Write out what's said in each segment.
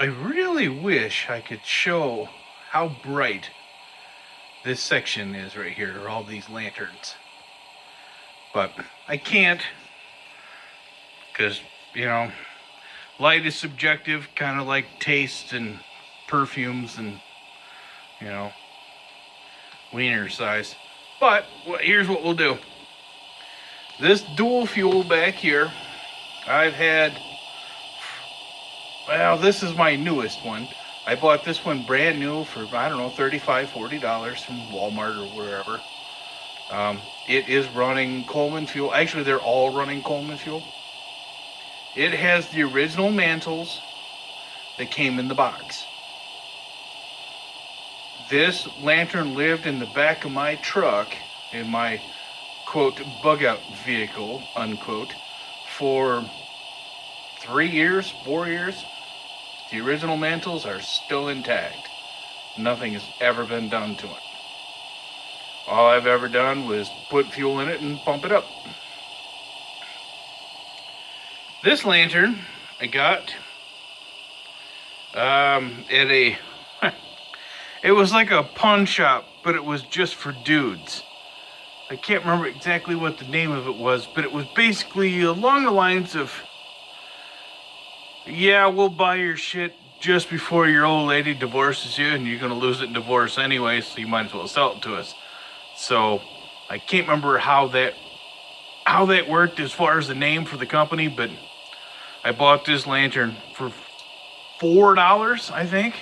I really wish I could show how bright this section is right here, or all these lanterns. But I can't, because, you know, light is subjective, kind of like taste and perfumes and, you know, wiener size. But here's what we'll do. This dual fuel back here, I've had, well, this is my newest one. I bought this one brand new for, I don't know, $35, $40 from Walmart or wherever. It is running Coleman fuel. Actually, they're all running Coleman fuel. It has the original mantles that came in the box. This lantern lived in the back of my truck, in my, quote, bug out vehicle, unquote, for 3 years, 4 years. The original mantles are still intact. Nothing has ever been done to it. All I've ever done was put fuel in it and pump it up. This lantern I got at a, it was like a pawn shop, but it was just for dudes. I can't remember exactly what the name of it was, but it was basically along the lines of, yeah, we'll buy your shit just before your old lady divorces you, and you're going to lose it in divorce anyway, so you might as well sell it to us. So I can't remember how that worked as far as the name for the company, but I bought this lantern for $4, I think.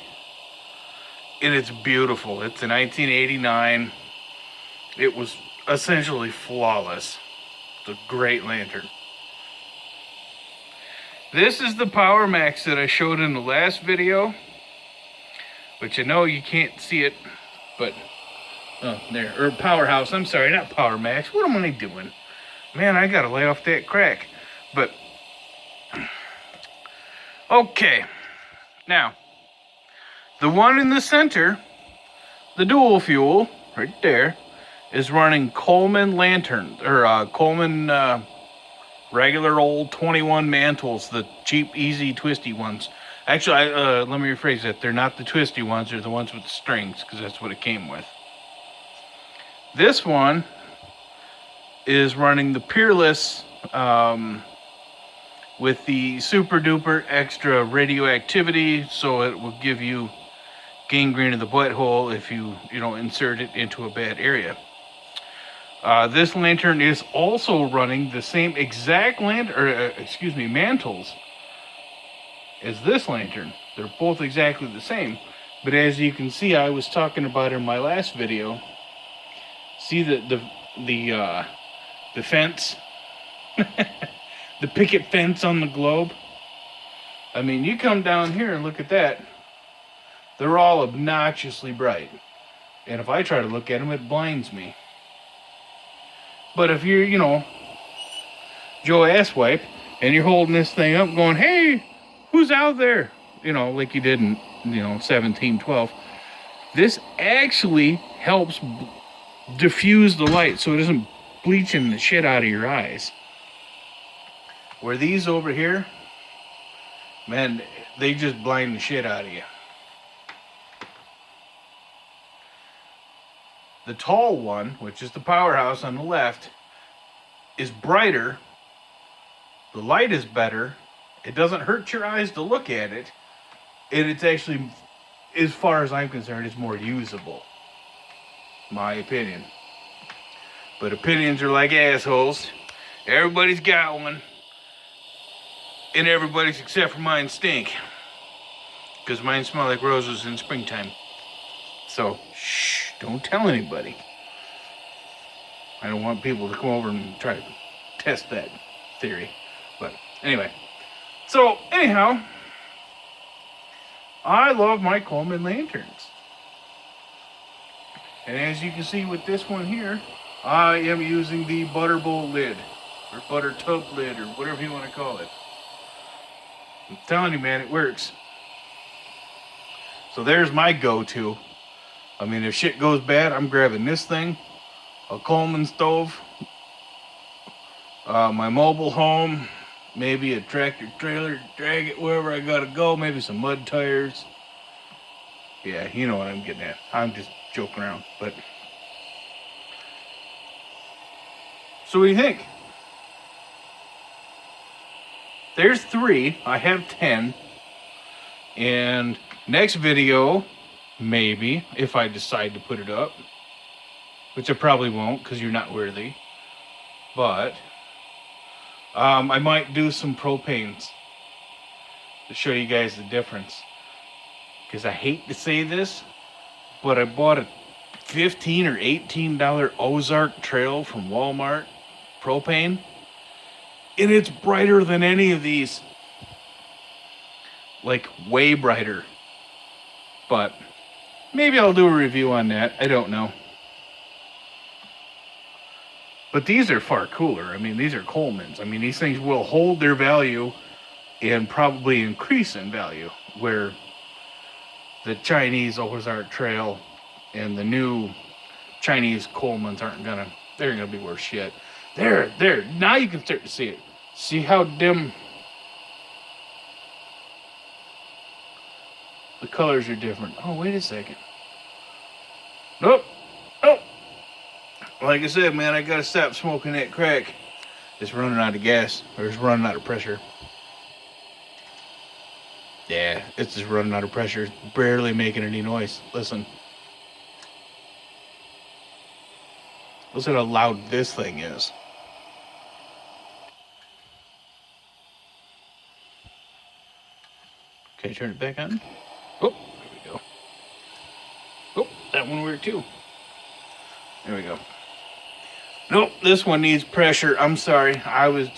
And it's beautiful. It's a 1989. It was essentially flawless. It's a great lantern. This is the Power Max that I showed in the last video, which I know you can't see it, but oh, there, or Powerhouse. I'm sorry, not Power Max. What am I doing? Man, I gotta lay off that crack. But okay, now the one in the center, the dual fuel, right there, is running Coleman lantern, or Coleman regular old 21 mantles, the cheap, easy, twisty ones. Actually, let me rephrase that. They're not the twisty ones. They're the ones with the strings, because that's what it came with. This one is running the Peerless with the super duper extra radioactivity, so it will give you gangrene of the butthole if you insert it into a bad area. This lantern is also running the same exact mantles as this lantern. They're both exactly the same. But as you can see, I was talking about in my last video. See the fence, the picket fence on the globe. I mean, you come down here and look at that. They're all obnoxiously bright, and if I try to look at them, it blinds me. But if you're, Joe Asswipe, and you're holding this thing up going, hey, who's out there? Like you did in, 1712. This actually helps diffuse the light so it isn't bleaching the shit out of your eyes. Where these over here, man, they just blind the shit out of you. The tall one, which is the Powerhouse on the left, is brighter. The light is better. It doesn't hurt your eyes to look at it. And it's actually, as far as I'm concerned, it's more usable. My opinion. But opinions are like assholes. Everybody's got one. And everybody's except for mine stink. Because mine smell like roses in springtime. So, shh, don't tell anybody. I don't want people to come over and try to test that theory. But anyway. So, anyhow, I love my Coleman lanterns. And as you can see with this one here, I am using the butter bowl lid, or butter tub lid, or whatever you want to call it. I'm telling you, man, it works. So there's my go-to. I mean, if shit goes bad, I'm grabbing this thing, a Coleman stove, my mobile home, maybe a tractor trailer to drag it wherever I gotta go, maybe some mud tires. Yeah, you know what I'm getting at. I'm just joking around, but so what do you think? There's 3. I have 10. And next video, maybe, if I decide to put it up, which I probably won't because you're not worthy, but I might do some propanes to show you guys the difference. Because I hate to say this, but I bought a $15 or $18 Ozark Trail from Walmart propane, and it's brighter than any of these. Like, way brighter. But maybe I'll do a review on that. I don't know. But these are far cooler. I mean, these are Colemans. I mean, these things will hold their value and probably increase in value. Where the Chinese Ozark Trail and the new Chinese Colemans they're gonna be worth shit. There. Now you can start to see it. See how dim the colors are different. Oh, wait a second. Nope. Like I said, man, I gotta stop smoking that crack. It's running out of gas, or it's running out of pressure. Yeah, it's just running out of pressure. It's barely making any noise. Listen. Listen how loud this thing is. Okay, turn it back on. Oh, there we go. Oh, that one worked too. There we go. Nope, this one needs pressure. I'm sorry. I was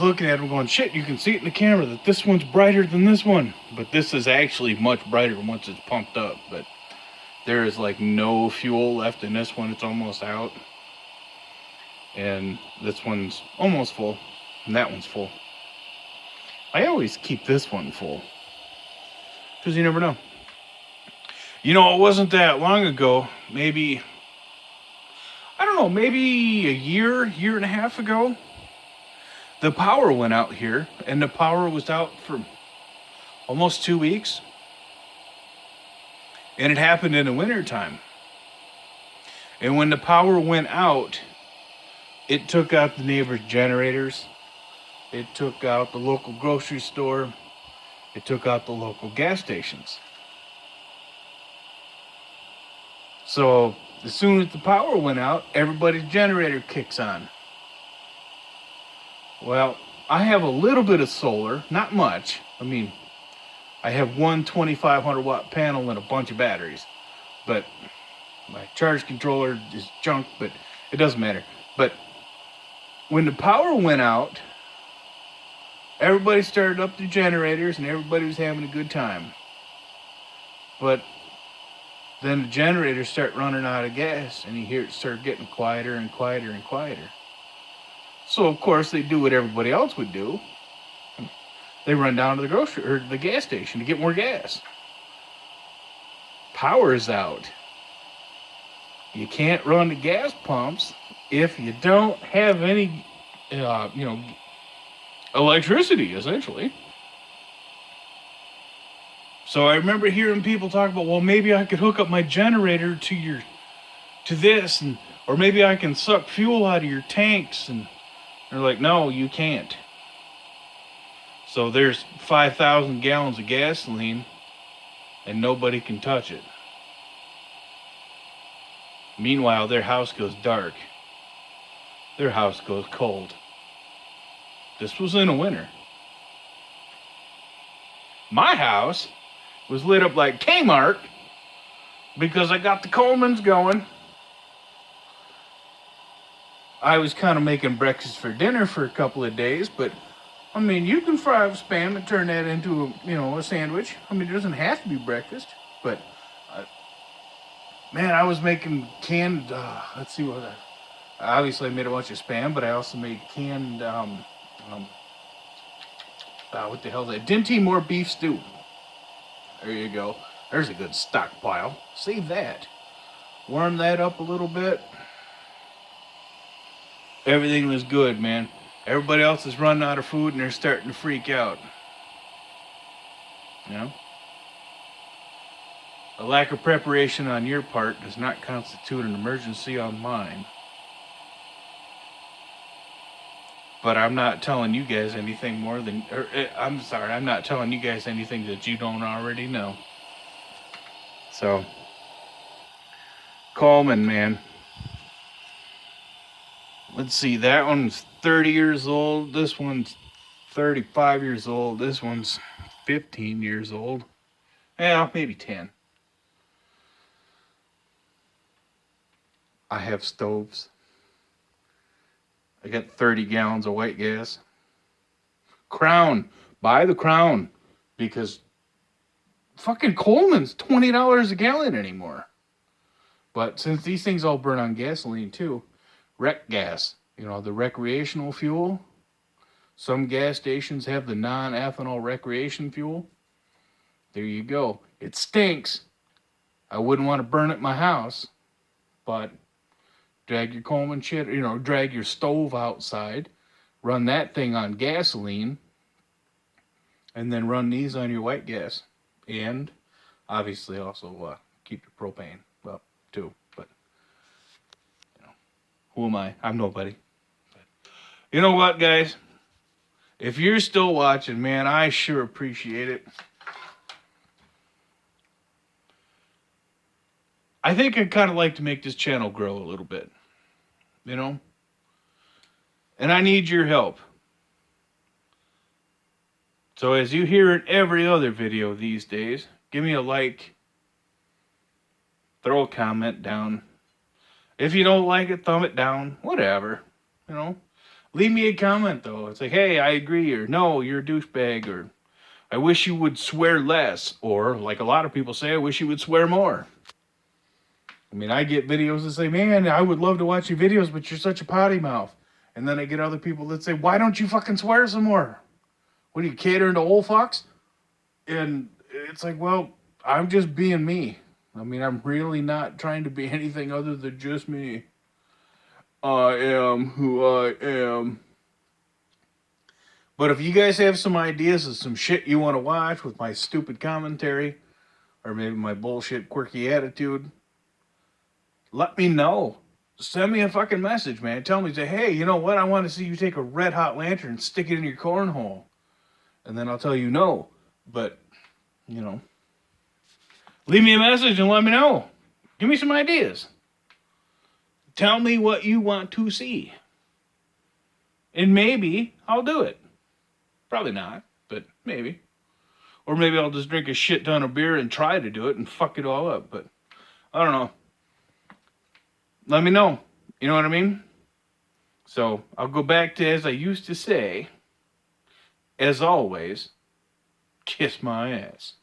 looking at them going, shit, you can see it in the camera that this one's brighter than this one. But this is actually much brighter once it's pumped up. But there is like no fuel left in this one. It's almost out. And this one's almost full. And that one's full. I always keep this one full. Because you never know. You know, it wasn't that long ago. Maybe a year and a half ago, the power went out here, and the power was out for almost 2 weeks. And it happened in the wintertime. And when the power went out, it took out the neighbor's generators. It took out the local grocery store. It took out the local gas stations. So as soon as the power went out, everybody's generator kicks on. Well, I have a little bit of solar, not much. I mean, I have one 2,500 watt panel and a bunch of batteries. But my charge controller is junk, but it doesn't matter. But when the power went out, everybody started up their generators and everybody was having a good time. But then the generators start running out of gas, and you hear it start getting quieter and quieter and quieter. So of course they do what everybody else would do. They run down to the grocery or the gas station to get more gas. Power is out. You can't run the gas pumps if you don't have any, electricity, essentially. So I remember hearing people talk about, well, maybe I could hook up my generator to this, or maybe I can suck fuel out of your tanks. And they're like, no, you can't. So there's 5,000 gallons of gasoline, and nobody can touch it. Meanwhile, their house goes dark. Their house goes cold. This was in the winter. My house was lit up like Kmart because I got the Colemans going. I was kind of making breakfast for dinner for a couple of days, but I mean, you can fry up Spam and turn that into a sandwich. I mean, it doesn't have to be breakfast, but man, I was making canned. Let's see what obviously I made a bunch of Spam, but I also made canned. What the hell is that? Dinty Moore beef stew. There you go. There's a good stockpile. Save that. Warm that up a little bit. Everything was good, man. Everybody else is running out of food and they're starting to freak out. You know? A lack of preparation on your part does not constitute an emergency on mine. But I'm not telling you guys anything more than... I'm sorry, I'm not telling you guys anything that you don't already know. So, Coleman, man. Let's see, that one's 30 years old. This one's 35 years old. This one's 15 years old. Yeah, maybe 10. I have stoves. I got 30 gallons of white gas. Crown. Buy the Crown. Because fucking Coleman's $20 a gallon anymore. But since these things all burn on gasoline too, rec gas, you know, the recreational fuel. Some gas stations have the non-ethanol recreation fuel. There you go. It stinks. I wouldn't want to burn it in my house. But drag your Coleman shit, you know, drag your stove outside, run that thing on gasoline, and then run these on your white gas. And obviously also keep your propane up too. But, you know, who am I? I'm nobody. But, you know what, guys? If you're still watching, man, I sure appreciate it. I think I'd kind of like to make this channel grow a little bit. You know? And I need your help. So as you hear in every other video these days, give me a like. Throw a comment down. If you don't like it, thumb it down. Whatever. You know? Leave me a comment, though. It's like, hey, I agree, or no, you're a douchebag, or I wish you would swear less, or like a lot of people say, I wish you would swear more. I mean, I get videos that say, man, I would love to watch your videos, but you're such a potty mouth. And then I get other people that say, why don't you fucking swear some more? What are you, catering to old fucks? And it's like, well, I'm just being me. I mean, I'm really not trying to be anything other than just me. I am who I am. But if you guys have some ideas of some shit you want to watch with my stupid commentary, or maybe my bullshit quirky attitude, let me know. Send me a fucking message, man. Tell me, say, hey, you know what? I want to see you take a red hot lantern and stick it in your cornhole. And then I'll tell you no. But, you know, leave me a message and let me know. Give me some ideas. Tell me what you want to see. And maybe I'll do it. Probably not, but maybe. Or maybe I'll just drink a shit ton of beer and try to do it and fuck it all up. But I don't know. Let me know. You know what I mean? So I'll go back to, as I used to say, as always, kiss my ass.